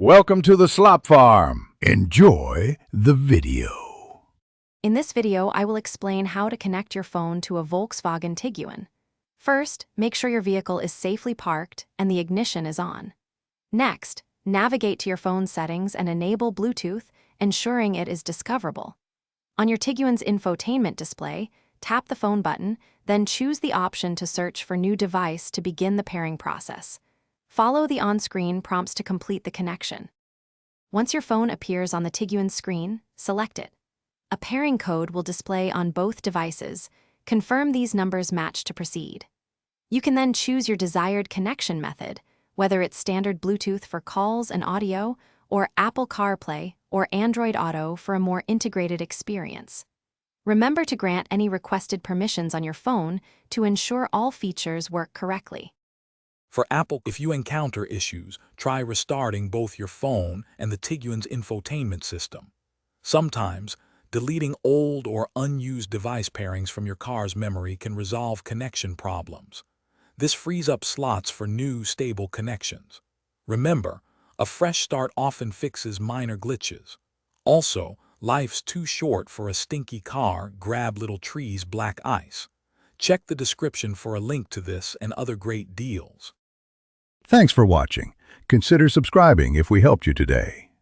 Welcome to the Slop Farm. Enjoy the video. In this video, I will explain how to connect your phone to a Volkswagen Tiguan. First, make sure your vehicle is safely parked and the ignition is on. Next, navigate to your phone settings and enable Bluetooth, ensuring it is discoverable. On your Tiguan's infotainment display, tap the phone button, then choose the option to search for new device to begin the pairing process. Follow the on-screen prompts to complete the connection. Once your phone appears on the Tiguan screen, select it. A pairing code will display on both devices. Confirm these numbers match to proceed. You can then choose your desired connection method, whether it's standard Bluetooth for calls and audio, or Apple CarPlay or Android Auto for a more integrated experience. Remember to grant any requested permissions on your phone to ensure all features work correctly. For Apple, if you encounter issues, try restarting both your phone and the Tiguan's infotainment system. Sometimes, deleting old or unused device pairings from your car's memory can resolve connection problems. This frees up slots for new, stable connections. Remember, a fresh start often fixes minor glitches. Also, life's too short for a stinky car. Grab Little Tree's black ice. Check the description for a link to this and other great deals. Thanks for watching. Consider subscribing if we helped you today.